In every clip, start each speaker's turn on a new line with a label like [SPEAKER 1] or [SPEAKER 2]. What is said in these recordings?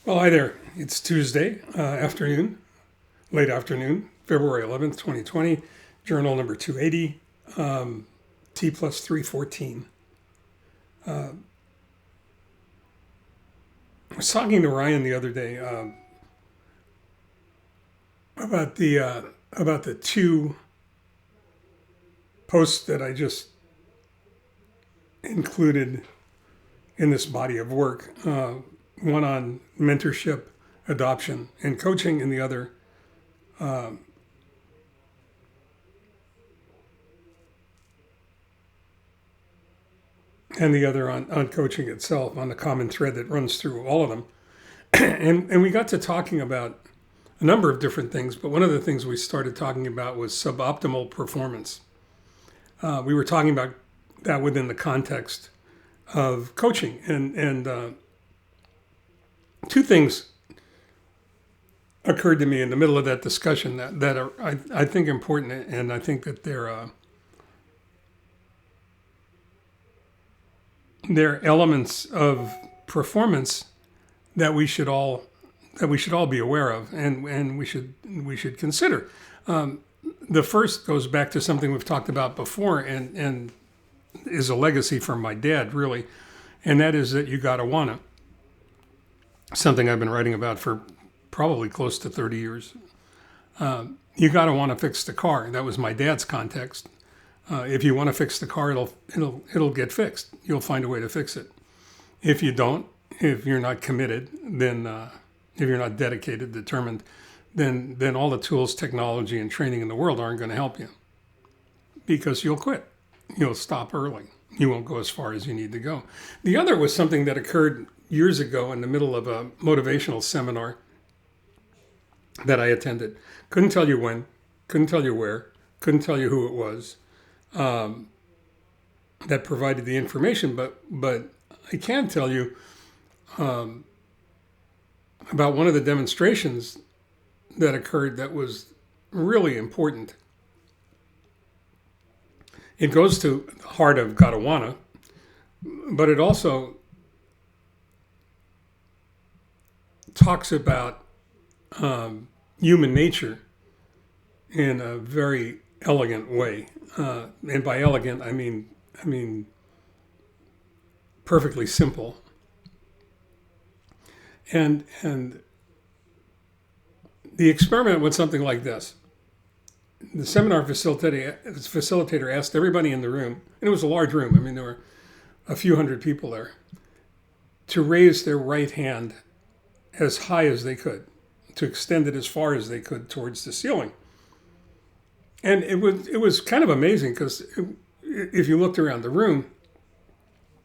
[SPEAKER 1] Well, hi there. It's Tuesday afternoon, late afternoon, February 11th, 2020, journal number 280, T+314. I was talking to Ryan the other day about the two posts that I just included in this body of work. One on mentorship, adoption, and coaching, and the other on coaching itself, on the common thread that runs through all of them. And we got to talking about a number of different things, but one of the things we started talking about was suboptimal performance. We were talking about that within the context of coaching, and two things occurred to me in the middle of that discussion that are, I think, important, and I think that they're elements of performance that we should all be aware of, and we should consider. The first goes back to something we've talked about before, and is a legacy from my dad, really, and that is that you gotta wanna. Something I've been writing about for probably close to 30 years. You gotta wanna fix the car. That was my dad's context. If you want to fix the car, it'll get fixed. You'll find a way to fix it. If you don't, if you're not committed, then if you're not dedicated, determined, then all the tools, technology, and training in the world aren't going to help you, because you'll quit. You'll stop early. You won't go as far as you need to go. The other was something that occurred years ago in the middle of a motivational seminar that I attended. Couldn't tell you when, couldn't tell you where, couldn't tell you who it was that provided the information, but I can tell you about one of the demonstrations that occurred that was really important. It goes to the heart of gotta wanna, but it also talks about human nature in a very elegant way. And by elegant, I mean perfectly simple. And the experiment went something like this. The seminar facilitator asked everybody in the room, and it was a large room, I mean, there were a few hundred people there, to raise their right hand as high as they could, to extend it as far as they could towards the ceiling. And it was kind of amazing, because if you looked around the room,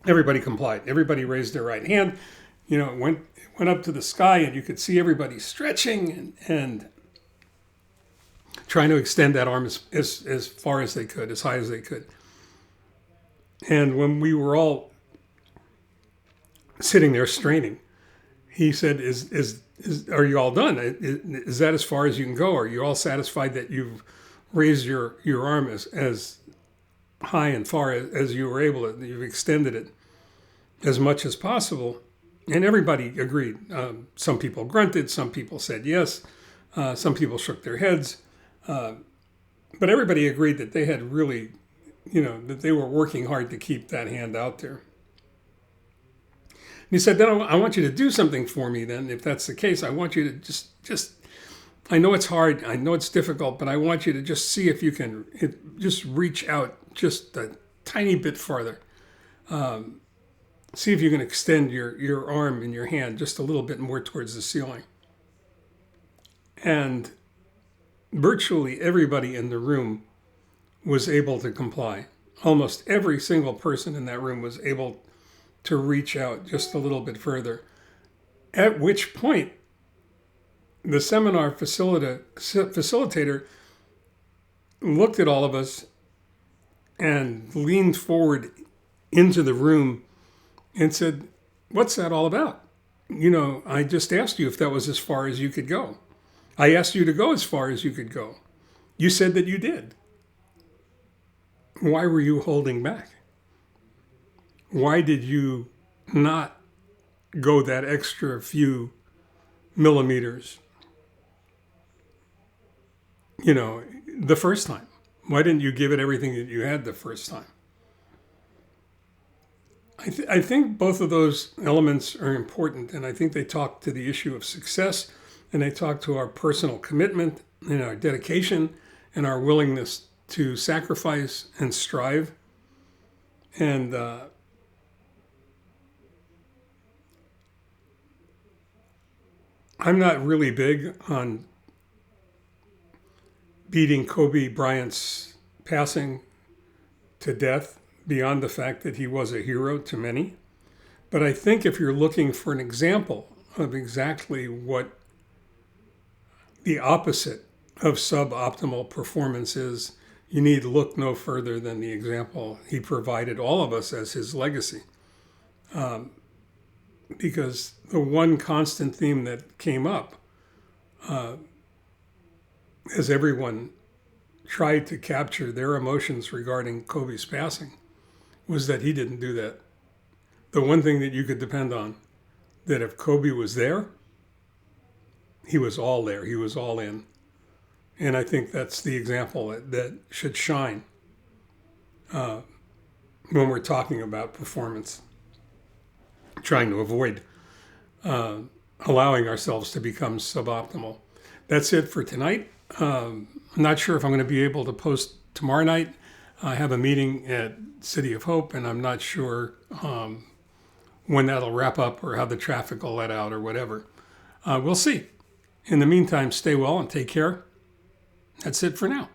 [SPEAKER 1] everybody complied. Everybody raised their right hand. You know, it went up to the sky, and you could see everybody stretching and trying to extend that arm as far as they could, as high as they could. And when we were all sitting there straining, he said, are you all done? Is that as far as you can go? Are you all satisfied that you've raised your arm as high and far as you were able to? You've extended it as much as possible. And everybody agreed. Some people grunted, some people said yes, some people shook their heads. But everybody agreed that they had really, that they were working hard to keep that hand out there. And he said, then I want you to do something for me then. If that's the case, I want you to just, I know it's hard, I know it's difficult, but I want you to just see if you can just reach out just a tiny bit farther. See if you can extend your arm and your hand just a little bit more towards the ceiling. And virtually everybody in the room was able to comply. Almost every single person in that room was able to reach out just a little bit further. At which point, the seminar facilitator looked at all of us and leaned forward into the room and said, "What's that all about? I just asked you if that was as far as you could go. I asked you to go as far as you could go. You said that you did. Why were you holding back? Why did you not go that extra few millimeters, the first time? Why didn't you give it everything that you had the first time? I think both of those elements are important, and I think they talk to the issue of success, and they talk to our personal commitment and our dedication and our willingness to sacrifice and strive. And I'm not really big on beating Kobe Bryant's passing to death beyond the fact that he was a hero to many. But I think if you're looking for an example of exactly what the opposite of suboptimal performance is, you need look no further than the example he provided all of us as his legacy. Because the one constant theme that came up as everyone tried to capture their emotions regarding Kobe's passing was that he didn't do that. The one thing that you could depend on, that if Kobe was there, he was all there. He was all in. And I think that's the example that should shine when we're talking about performance, trying to avoid allowing ourselves to become suboptimal. That's it for tonight. I'm not sure if I'm going to be able to post tomorrow night. I have a meeting at City of Hope, and I'm not sure when that'll wrap up or how the traffic will let out or whatever. We'll see. In the meantime, stay well and take care. That's it for now.